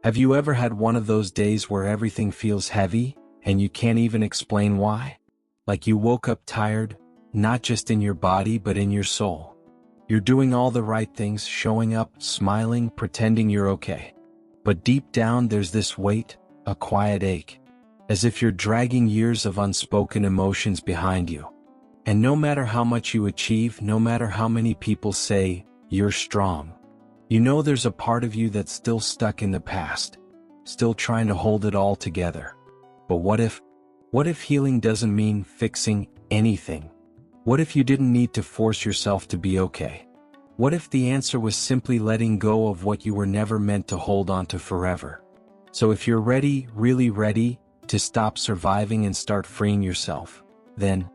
Have you ever had one of those days where everything feels heavy, and you can't even explain why? Like you woke up tired, not just in your body but in your soul. You're doing all the right things, showing up, smiling, pretending you're okay. But deep down there's this weight, a quiet ache. As if you're dragging years of unspoken emotions behind you. And no matter how much you achieve, no matter how many people say, you're strong, you know there's a part of you that's still stuck in the past, still trying to hold it all together. But what if healing doesn't mean fixing anything? What if you didn't need to force yourself to be okay? What if the answer was simply letting go of what you were never meant to hold on to forever? So if you're ready, really ready, to stop surviving and start freeing yourself, then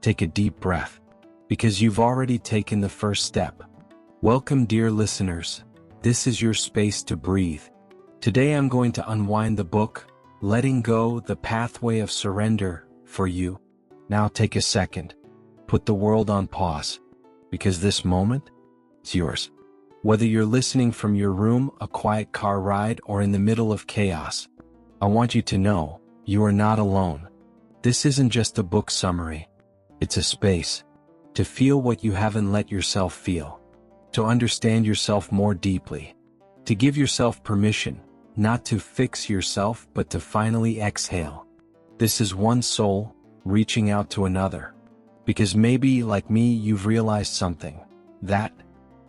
take a deep breath, because you've already taken the first step. Welcome, dear listeners. This is your space to breathe. Today I'm going to unwind the book, Letting Go, The Pathway of Surrender, for you. Now take a second. Put the world on pause, because this moment, it's yours. Whether you're listening from your room, a quiet car ride, or in the middle of chaos, I want you to know, you are not alone. This isn't just a book summary. It's a space to feel what you haven't let yourself feel, to understand yourself more deeply, to give yourself permission, not to fix yourself but to finally exhale. This is one soul reaching out to another. Because maybe, like me, you've realized something. That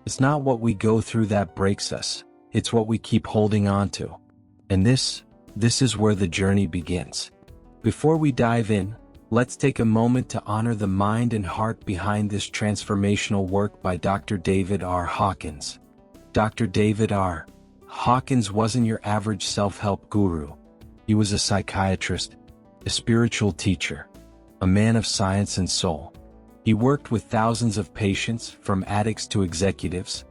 it's not what we go through that breaks us, it's what we keep holding on to. And this is where the journey begins. Before we dive in, let's take a moment to honor the mind and heart behind this transformational work by Dr. David R. Hawkins. Dr. David R. Hawkins wasn't your average self-help guru. He was a psychiatrist, a spiritual teacher, a man of science and soul. He worked with thousands of patients, from addicts to executives.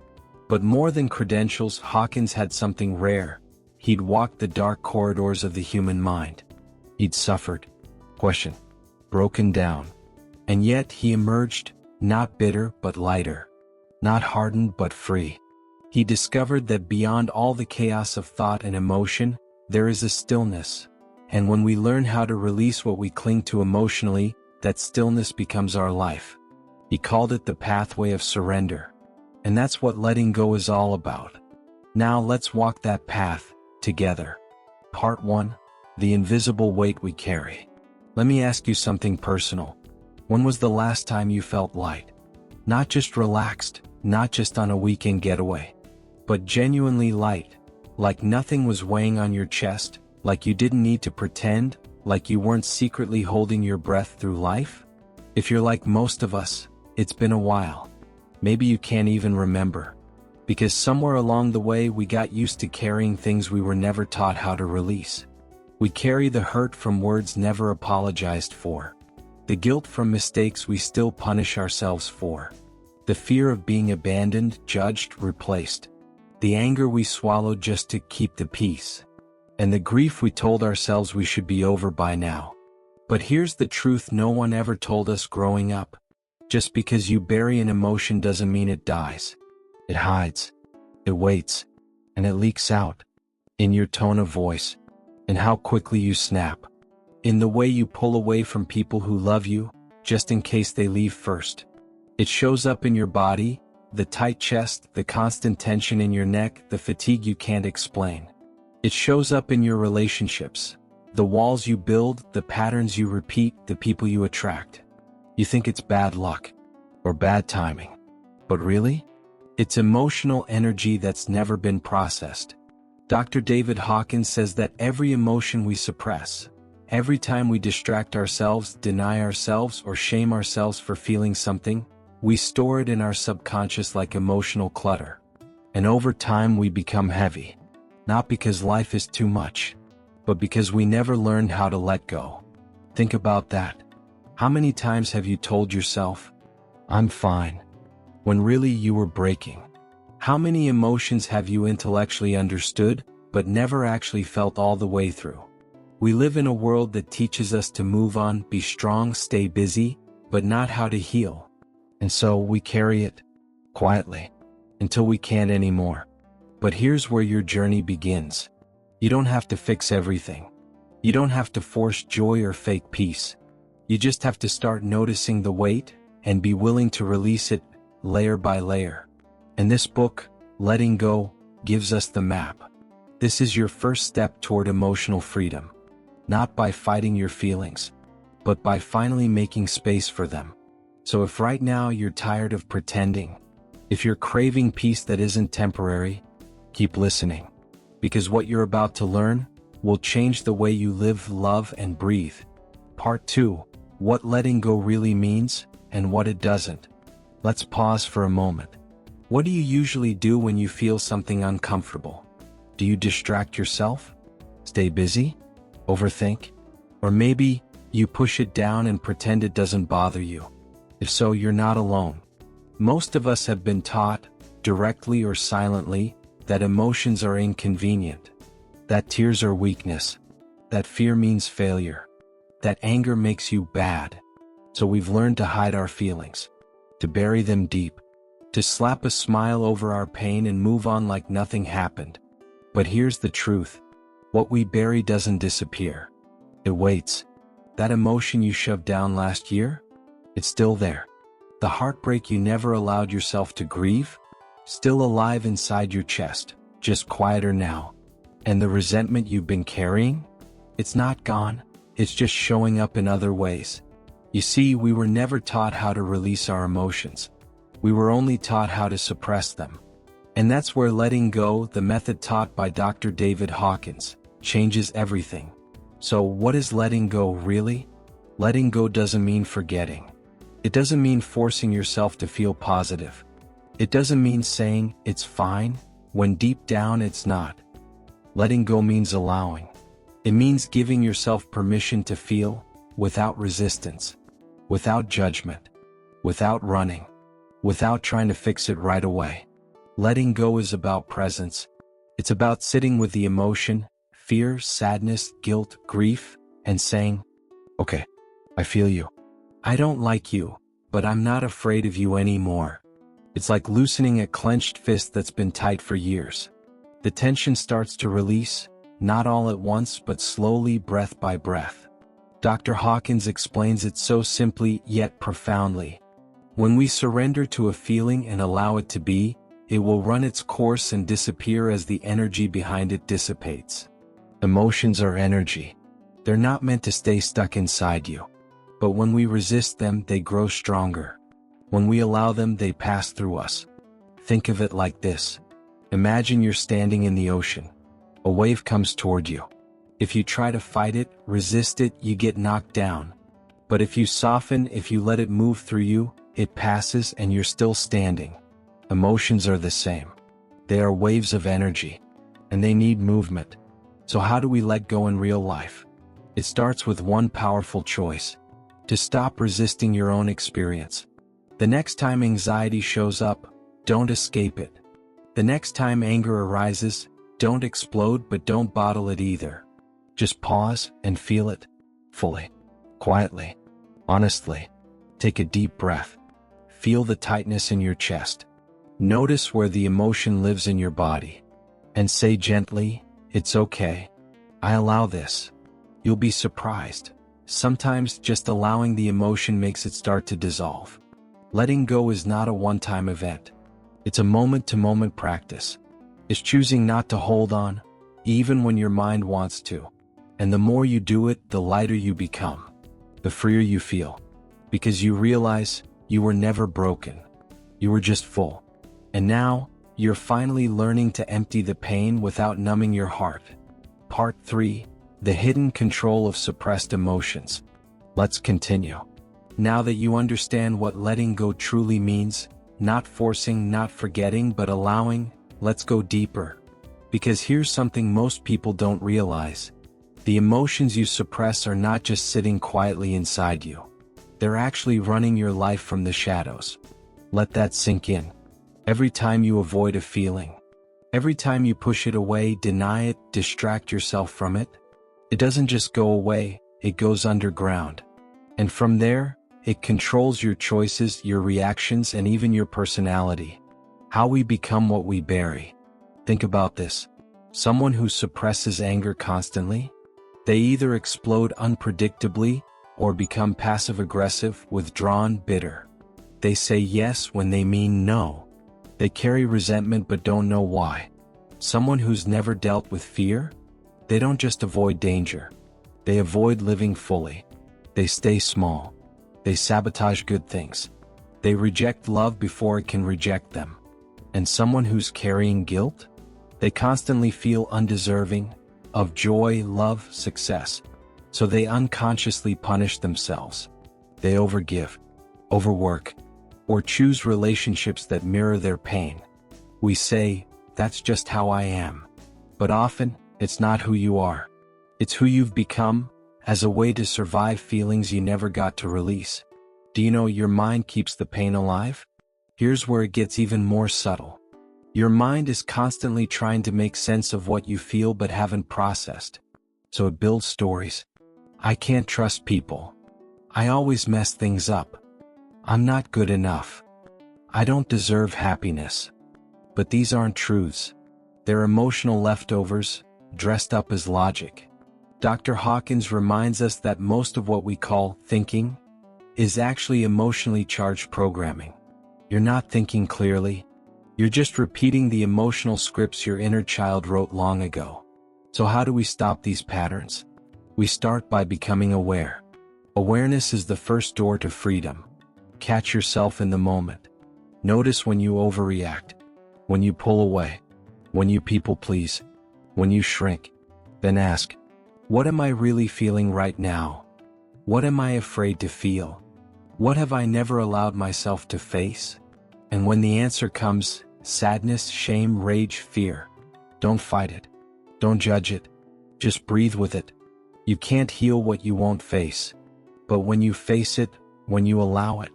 But more than credentials, Hawkins had something rare. He'd walked the dark corridors of the human mind. He'd suffered, questioned, broken down. And yet he emerged, not bitter but lighter, not hardened but free. He discovered that beyond all the chaos of thought and emotion, there is a stillness. And when we learn how to release what we cling to emotionally, that stillness becomes our life. He called it the pathway of surrender. And that's what letting go is all about. Now let's walk that path together. Part 1. The invisible weight we carry. Let me ask you something personal. When was the last time you felt light? Not just relaxed, not just on a weekend getaway, but genuinely light, like nothing was weighing on your chest, like you didn't need to pretend, like you weren't secretly holding your breath through life? If you're like most of us, it's been a while. Maybe you can't even remember. Because somewhere along the way we got used to carrying things we were never taught how to release. We carry the hurt from words never apologized for. The guilt from mistakes we still punish ourselves for. The fear of being abandoned, judged, replaced. The anger we swallowed just to keep the peace. And the grief we told ourselves we should be over by now. But here's the truth no one ever told us growing up. Just because you bury an emotion doesn't mean it dies. It hides, it waits, and it leaks out. In your tone of voice, in how quickly you snap, in the way you pull away from people who love you, just in case they leave first. It shows up in your body, the tight chest, the constant tension in your neck, the fatigue you can't explain. It shows up in your relationships, the walls you build, the patterns you repeat, the people you attract. You think it's bad luck, or bad timing. But really? It's emotional energy that's never been processed. Dr. David Hawkins says that every emotion we suppress, every time we distract ourselves, deny ourselves, or shame ourselves for feeling something, we store it in our subconscious like emotional clutter. And over time we become heavy. Not because life is too much, but because we never learned how to let go. Think about that. How many times have you told yourself, "I'm fine," when really you were breaking? How many emotions have you intellectually understood, but never actually felt all the way through? We live in a world that teaches us to move on, be strong, stay busy, but not how to heal. And so we carry it, quietly, until we can't anymore. But here's where your journey begins. You don't have to fix everything. You don't have to force joy or fake peace. You just have to start noticing the weight and be willing to release it layer by layer. And this book, Letting Go, gives us the map. This is your first step toward emotional freedom. Not by fighting your feelings, but by finally making space for them. So if right now you're tired of pretending, if you're craving peace that isn't temporary, keep listening. Because what you're about to learn will change the way you live, love, and breathe. Part 2. What letting go really means, and what it doesn't. Let's pause for a moment. What do you usually do when you feel something uncomfortable? Do you distract yourself? Stay busy? Overthink? Or maybe you push it down and pretend it doesn't bother you. If so, you're not alone. Most of us have been taught, directly or silently, that emotions are inconvenient, that tears are weakness, that fear means failure, that anger makes you bad. So we've learned to hide our feelings, to bury them deep, to slap a smile over our pain and move on like nothing happened. But here's the truth. What we bury doesn't disappear. It waits. That emotion you shoved down last year? It's still there. The heartbreak you never allowed yourself to grieve? Still alive inside your chest, just quieter now. And the resentment you've been carrying? It's not gone, it's just showing up in other ways. You see, we were never taught how to release our emotions. We were only taught how to suppress them. And that's where letting go, the method taught by Dr. David Hawkins, changes everything. So what is letting go really? Letting go doesn't mean forgetting. It doesn't mean forcing yourself to feel positive. It doesn't mean saying, it's fine, when deep down it's not. Letting go means allowing. It means giving yourself permission to feel, without resistance, without judgment, without running, without trying to fix it right away. Letting go is about presence. It's about sitting with the emotion, fear, sadness, guilt, grief, and saying, okay, I feel you. I don't like you, but I'm not afraid of you anymore. It's like loosening a clenched fist that's been tight for years. The tension starts to release, not all at once but slowly, breath by breath. Dr. Hawkins explains it so simply yet profoundly. When we surrender to a feeling and allow it to be, it will run its course and disappear as the energy behind it dissipates. Emotions are energy. They're not meant to stay stuck inside you. But when we resist them, they grow stronger. When we allow them, they pass through us. Think of it like this. Imagine you're standing in the ocean. A wave comes toward you. If you try to fight it, resist it, you get knocked down. But if you soften, if you let it move through you, it passes and you're still standing. Emotions are the same. They are waves of energy, and they need movement. So how do we let go in real life? It starts with one powerful choice: to stop resisting your own experience. The next time anxiety shows up, don't escape it. The next time anger arises, don't explode, but don't bottle it either. Just pause and feel it, fully, quietly, honestly. Take a deep breath. Feel the tightness in your chest. Notice where the emotion lives in your body. And say gently, it's okay. I allow this. You'll be surprised. Sometimes just allowing the emotion makes it start to dissolve. Letting go is not a one-time event. It's a moment-to-moment practice. It's choosing not to hold on, even when your mind wants to. And the more you do it, the lighter you become. The freer you feel. Because you realize you were never broken. You were just full. And now, you're finally learning to empty the pain without numbing your heart. Part 3. The hidden control of suppressed emotions. Let's continue. Now that you understand what letting go truly means, not forcing, not forgetting, but allowing, let's go deeper. Because here's something most people don't realize. The emotions you suppress are not just sitting quietly inside you. They're actually running your life from the shadows. Let that sink in. Every time you avoid a feeling, every time you push it away, deny it, distract yourself from it, it doesn't just go away, it goes underground. And from there, it controls your choices, your reactions, and even your personality. How we become what we bury. Think about this. Someone who suppresses anger constantly? They either explode unpredictably or become passive-aggressive, withdrawn, bitter. They say yes when they mean no. They carry resentment but don't know why. Someone who's never dealt with fear? They don't just avoid danger. They avoid living fully. They stay small. They sabotage good things. They reject love before it can reject them. And someone who's carrying guilt? They constantly feel undeserving of joy, love, success. So they unconsciously punish themselves. They overgive, overwork, or choose relationships that mirror their pain. We say, "That's just how I am." But often, it's not who you are. It's who you've become, as a way to survive feelings you never got to release. Do you know your mind keeps the pain alive? Here's where it gets even more subtle. Your mind is constantly trying to make sense of what you feel but haven't processed. So it builds stories. I can't trust people. I always mess things up. I'm not good enough. I don't deserve happiness. But these aren't truths. They're emotional leftovers, dressed up as logic. Dr. Hawkins reminds us that most of what we call thinking is actually emotionally charged programming. You're not thinking clearly. You're just repeating the emotional scripts your inner child wrote long ago. So how do we stop these patterns? We start by becoming aware. Awareness is the first door to freedom. Catch yourself in the moment. Notice when you overreact, when you pull away, when you people please, when you shrink. Then ask, what am I really feeling right now? What am I afraid to feel? What have I never allowed myself to face? And when the answer comes, sadness, shame, rage, fear, don't fight it. Don't judge it. Just breathe with it. You can't heal what you won't face. But when you face it, when you allow it,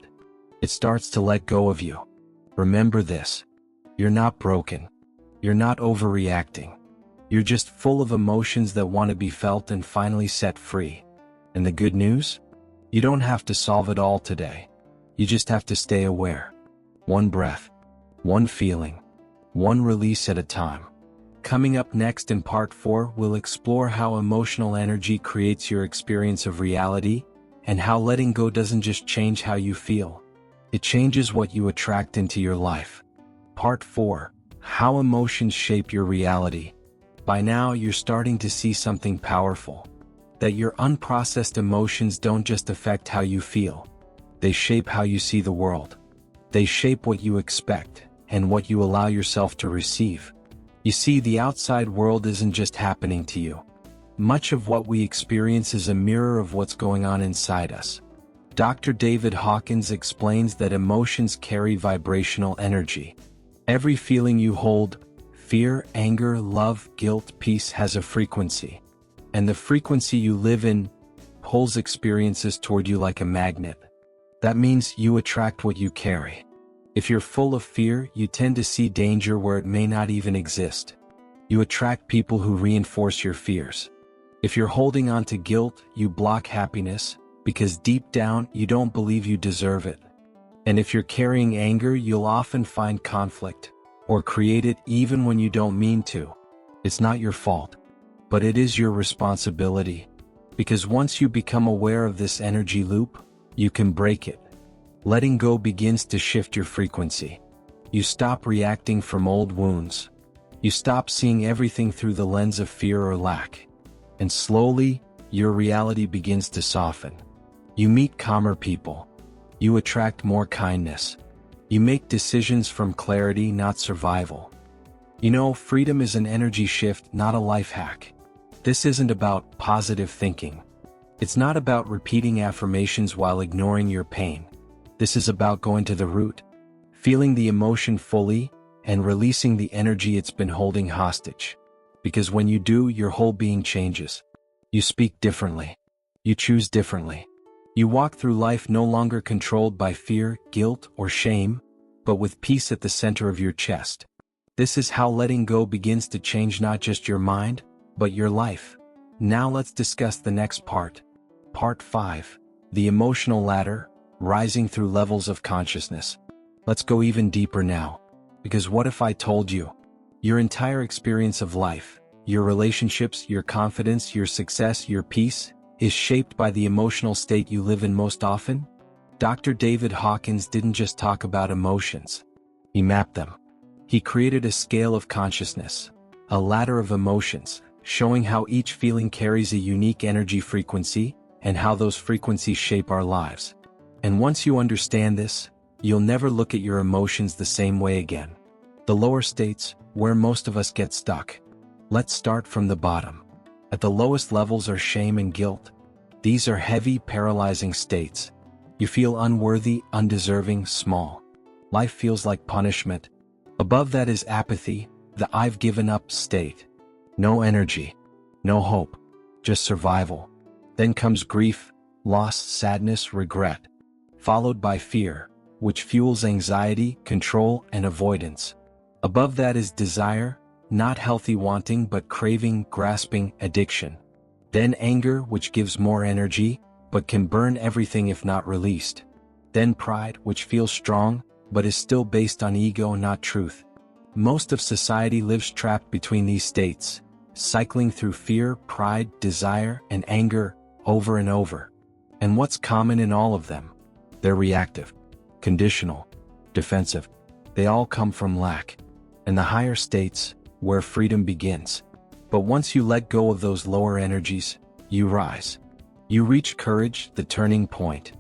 it starts to let go of you. Remember this. You're not broken. You're not overreacting. You're just full of emotions that want to be felt and finally set free. And the good news? You don't have to solve it all today. You just have to stay aware. One breath, one feeling, one release at a time. Coming up next in part 4, we'll explore how emotional energy creates your experience of reality, and how letting go doesn't just change how you feel. It changes what you attract into your life. Part 4, how emotions shape your reality. By now, you're starting to see something powerful. That your unprocessed emotions don't just affect how you feel. They shape how you see the world. They shape what you expect, and what you allow yourself to receive. You see, the outside world isn't just happening to you. Much of what we experience is a mirror of what's going on inside us. Dr. David Hawkins explains that emotions carry vibrational energy. Every feeling you hold, fear, anger, love, guilt, peace, has a frequency. And the frequency you live in pulls experiences toward you like a magnet. That means you attract what you carry. If you're full of fear, you tend to see danger where it may not even exist. You attract people who reinforce your fears. If you're holding on to guilt, you block happiness, because deep down you don't believe you deserve it. And if you're carrying anger, you'll often find conflict, or create it even when you don't mean to. It's not your fault, but it is your responsibility. Because once you become aware of this energy loop, you can break it. Letting go begins to shift your frequency. You stop reacting from old wounds. You stop seeing everything through the lens of fear or lack. And slowly, your reality begins to soften. You meet calmer people. You attract more kindness. You make decisions from clarity, not survival. You know, freedom is an energy shift, not a life hack. This isn't about positive thinking. It's not about repeating affirmations while ignoring your pain. This is about going to the root, feeling the emotion fully, and releasing the energy it's been holding hostage. Because when you do, your whole being changes. You speak differently. You choose differently. You walk through life no longer controlled by fear, guilt, or shame, but with peace at the center of your chest. This is how letting go begins to change not just your mind, but your life. Now let's discuss the next part. Part 5, the emotional ladder, rising through levels of consciousness. Let's go even deeper now. Because what if I told you? Your entire experience of life, your relationships, your confidence, your success, your peace, is shaped by the emotional state you live in most often? Dr. David Hawkins didn't just talk about emotions. He mapped them. He created a scale of consciousness, a ladder of emotions, showing how each feeling carries a unique energy frequency, and how those frequencies shape our lives. And once you understand this, you'll never look at your emotions the same way again. The lower states, where most of us get stuck. Let's start from the bottom. At the lowest levels are shame and guilt. These are heavy, paralyzing states. You feel unworthy, undeserving, small. Life feels like punishment. Above that is apathy, the I've given up state. No energy, no hope, just survival. Then comes grief, loss, sadness, regret, followed by fear, which fuels anxiety, control, and avoidance. Above that is desire, not healthy wanting but craving, grasping, addiction. Then anger, which gives more energy, but can burn everything if not released. Then pride, which feels strong, but is still based on ego, not truth. Most of society lives trapped between these states, cycling through fear, pride, desire, and anger, over and over. And what's common in all of them? They're reactive, conditional, defensive. They all come from lack. And the higher states, where freedom begins. But once you let go of those lower energies, you rise. You reach courage, the turning point,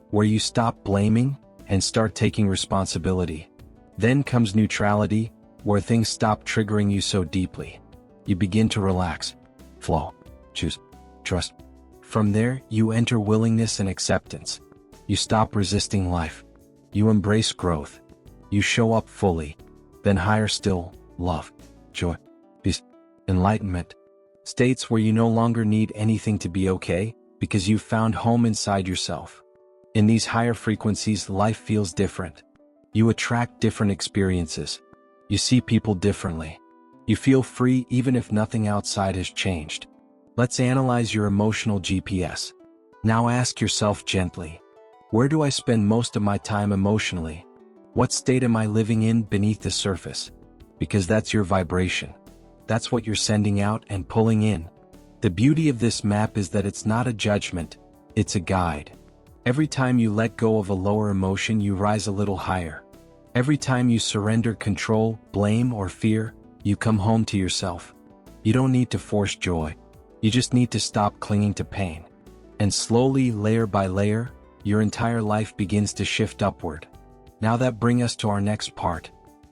where you stop blaming and start taking responsibility. Then comes neutrality, where things stop triggering you so deeply. You begin to relax, flow, choose, trust. From there, you enter willingness and acceptance. You stop resisting life. You embrace growth. You show up fully. Then higher still, love, joy, peace, enlightenment. States where you no longer need anything to be okay, because you've found home inside yourself. In these higher frequencies, life feels different. You attract different experiences. You see people differently. You feel free even if nothing outside has changed. Let's analyze your emotional GPS. Now ask yourself gently, where do I spend most of my time emotionally? What state am I living in beneath the surface? Because that's your vibration. That's what you're sending out and pulling in. The beauty of this map is that it's not a judgment, it's a guide. Every time you let go of a lower emotion, you rise a little higher. Every time you surrender control, blame, or fear, you come home to yourself. You don't need to force joy. You just need to stop clinging to pain. And slowly, layer by layer, your entire life begins to shift upward. Now that brings us to our next part.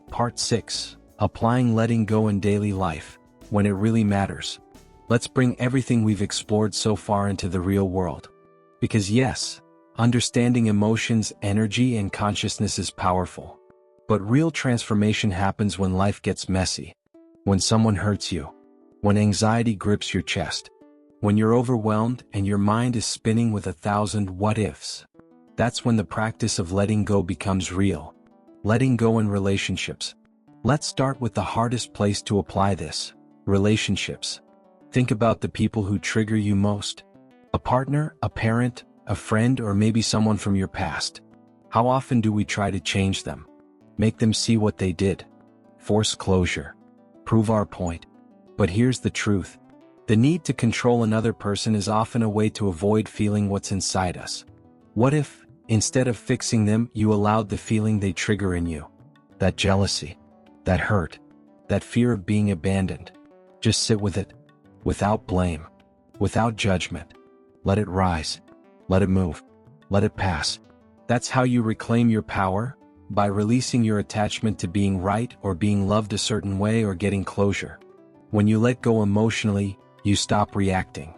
Part 6. Applying letting go in daily life, when it really matters. Let's bring everything we've explored so far into the real world. Because yes, understanding emotions, energy, and consciousness is powerful. But real transformation happens when life gets messy. When someone hurts you. When anxiety grips your chest. When you're overwhelmed and your mind is spinning with 1,000 what-ifs. That's when the practice of letting go becomes real. Letting go in relationships. Let's start with the hardest place to apply this. Relationships. Think about the people who trigger you most. A partner, a parent, a friend, or maybe someone from your past. How often do we try to change them? Make them see what they did. Force closure. Prove our point. But here's the truth. The need to control another person is often a way to avoid feeling what's inside us. What if, instead of fixing them, you allowed the feeling they trigger in you? That jealousy, that hurt, that fear of being abandoned. Just sit with it. Without blame. Without judgment. Let it rise. Let it move. Let it pass. That's how you reclaim your power, by releasing your attachment to being right or being loved a certain way or getting closure. When you let go emotionally, you stop reacting.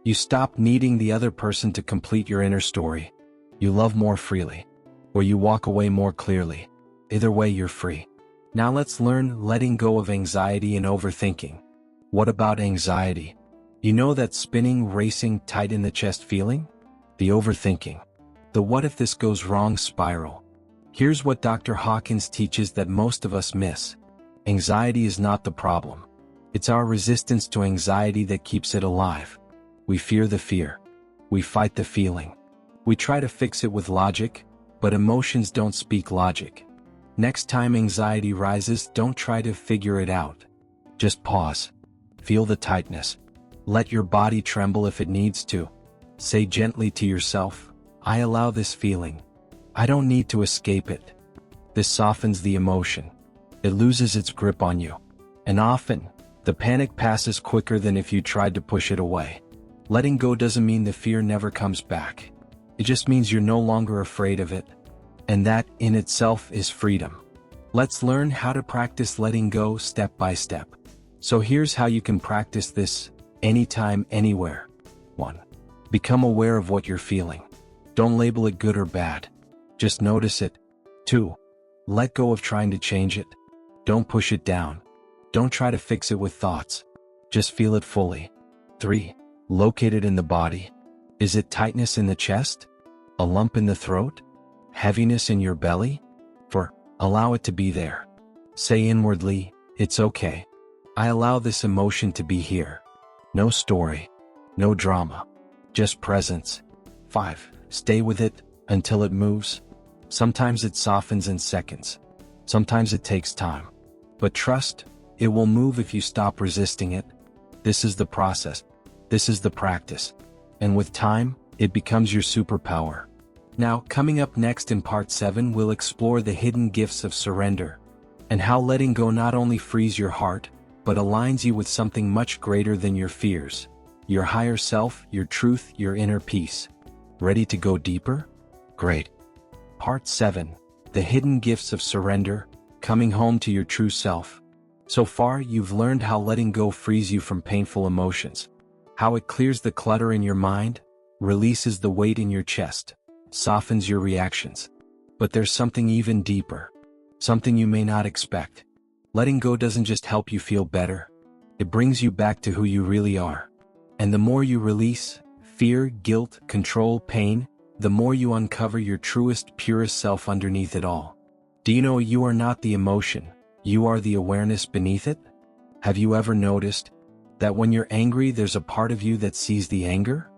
You stop needing the other person to complete your inner story. You love more freely. Or you walk away more clearly. Either way, you're free. Now let's learn letting go of anxiety and overthinking. What about anxiety? You know that spinning, racing, tight in the chest feeling? The overthinking. The what if this goes wrong spiral. Here's what Dr. Hawkins teaches that most of us miss. Anxiety is not the problem. It's our resistance to anxiety that keeps it alive. We fear the fear. We fight the feeling. We try to fix it with logic, but emotions don't speak logic. Next time anxiety rises, don't try to figure it out. Just pause. Feel the tightness. Let your body tremble if it needs to. Say gently to yourself, I allow this feeling. I don't need to escape it. This softens the emotion. It loses its grip on you. And often, the panic passes quicker than if you tried to push it away. Letting go doesn't mean the fear never comes back. It just means you're no longer afraid of it. And that, in itself, is freedom. Let's learn how to practice letting go step by step. So here's how you can practice this, anytime, anywhere. 1. Become aware of what you're feeling. Don't label it good or bad. Just notice it. 2. Let go of trying to change it. Don't push it down. Don't try to fix it with thoughts. Just feel it fully. 3. Locate it in the body. Is it tightness in the chest? A lump in the throat? Heaviness in your belly? 4. Allow it to be there. Say inwardly, it's okay. I allow this emotion to be here. No story. No drama. Just presence. 5. Stay with it until it moves. Sometimes it softens in seconds. Sometimes it takes time. But trust, it will move if you stop resisting it. This is the process. This is the practice. And with time, it becomes your superpower. Now, coming up next in part 7, we'll explore the hidden gifts of surrender, and how letting go not only frees your heart, but aligns you with something much greater than your fears. Your higher self, your truth, your inner peace. Ready to go deeper? Great. Part 7. The hidden gifts of surrender, coming home to your true self. So far, you've learned how letting go frees you from painful emotions, how it clears the clutter in your mind, releases the weight in your chest, softens your reactions. But there's something even deeper, something you may not expect. Letting go doesn't just help you feel better, it brings you back to who you really are. And the more you release fear, guilt, control, pain, the more you uncover your truest, purest self underneath it all. Do you know you are not the emotion, you are the awareness beneath it? Have you ever noticed that when you're angry, there's a part of you that sees the anger?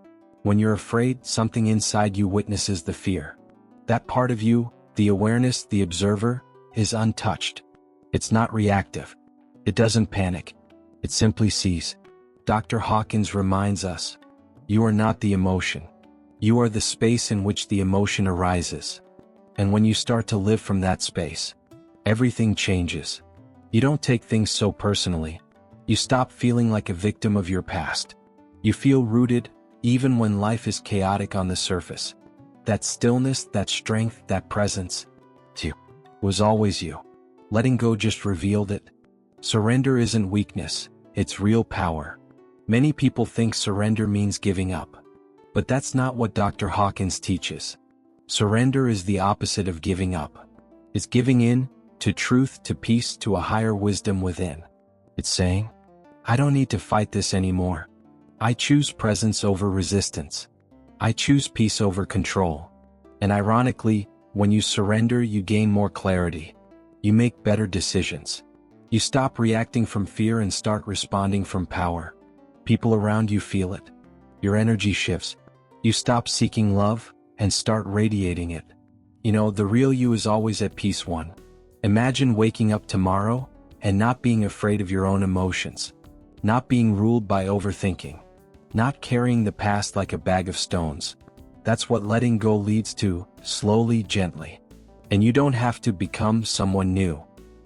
When you're afraid, something inside you witnesses the fear. That part of you, the awareness, the observer, is untouched. It's not reactive. It doesn't panic. It simply sees. Dr. Hawkins reminds us, you are not the emotion. You are the space in which the emotion arises. And when you start to live from that space, everything changes. You don't take things so personally. You stop feeling like a victim of your past. You feel rooted, even when life is chaotic on the surface. That stillness, that strength, that presence, too, was always you. Letting go just revealed it. Surrender isn't weakness, it's real power. Many people think surrender means giving up. But that's not what Dr. Hawkins teaches. Surrender is the opposite of giving up. It's giving in, to truth, to peace, to a higher wisdom within. It's saying, I don't need to fight this anymore. I choose presence over resistance. I choose peace over control. And ironically, when you surrender, you gain more clarity. You make better decisions. You stop reacting from fear and start responding from power. People around you feel it. Your energy shifts. You stop seeking love and start radiating it. You know, the real you is always at peace. 1. Imagine waking up tomorrow and not being afraid of your own emotions, not being ruled by overthinking, not carrying the past like a bag of stones. That's what letting go leads to, slowly, gently. And you don't have to become someone new.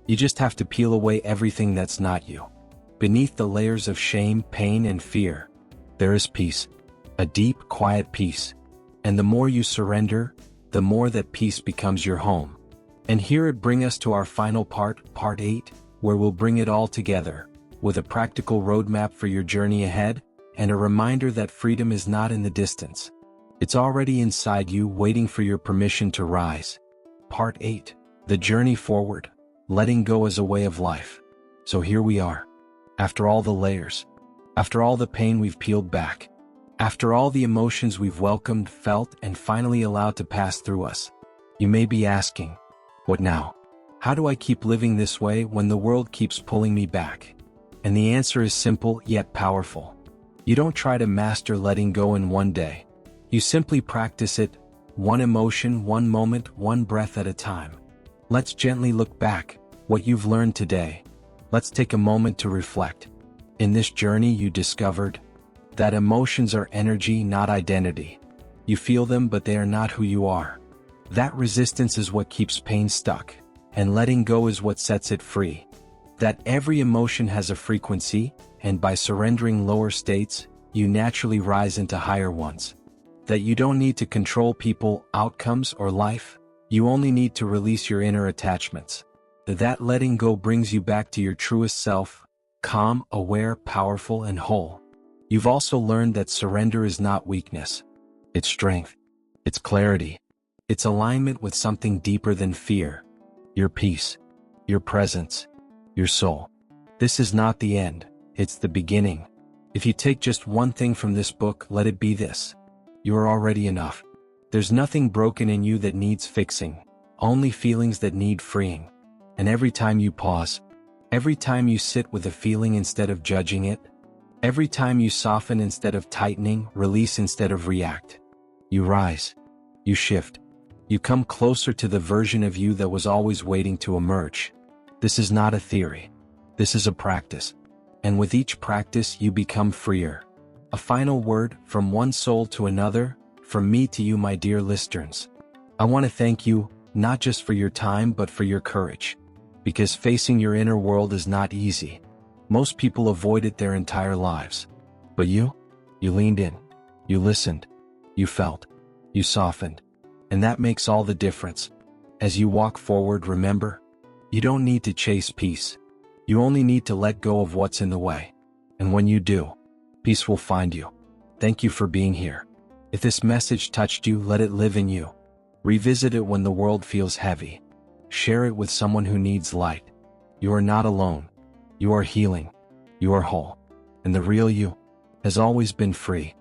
You just have to peel away everything that's not you. Beneath the layers of shame, pain, and fear, there is peace. A deep, quiet peace. And the more you surrender, the more that peace becomes your home. And here it brings us to our final part, part 8, where we'll bring it all together, with a practical roadmap for your journey ahead, and a reminder that freedom is not in the distance. It's already inside you, waiting for your permission to rise. Part 8. The journey forward. Letting go as a way of life. So here we are. After all the layers. After all the pain we've peeled back. After all the emotions we've welcomed, felt, and finally allowed to pass through us. You may be asking, what now? How do I keep living this way when the world keeps pulling me back? And the answer is simple yet powerful. You don't try to master letting go in one day. You simply practice it, one emotion, one moment, one breath at a time. Let's gently look back, what you've learned today. Let's take a moment to reflect. In this journey you discovered that emotions are energy, not identity. You feel them, but they are not who you are. That resistance is what keeps pain stuck, and letting go is what sets it free. That every emotion has a frequency, and by surrendering lower states, you naturally rise into higher ones. That you don't need to control people, outcomes, or life, you only need to release your inner attachments. That letting go brings you back to your truest self, calm, aware, powerful, and whole. You've also learned that surrender is not weakness. It's strength. It's clarity. It's alignment with something deeper than fear. Your peace. Your presence. Your soul. This is not the end, it's the beginning. If you take just one thing from this book, let it be this. You are already enough. There's nothing broken in you that needs fixing, only feelings that need freeing. And every time you pause, every time you sit with a feeling instead of judging it, every time you soften instead of tightening, release instead of react, you rise, you shift, you come closer to the version of you that was always waiting to emerge. This is not a theory. This is a practice. And with each practice you become freer. A final word from one soul to another, from me to you, my dear listeners. I want to thank you, not just for your time but for your courage. Because facing your inner world is not easy. Most people avoid it their entire lives. But you leaned in. You listened. You felt. You softened. And that makes all the difference. As you walk forward, remember, you don't need to chase peace. You only need to let go of what's in the way. And when you do, peace will find you. Thank you for being here. If this message touched you, let it live in you. Revisit it when the world feels heavy. Share it with someone who needs light. You are not alone. You are healing. You are whole. And the real you has always been free.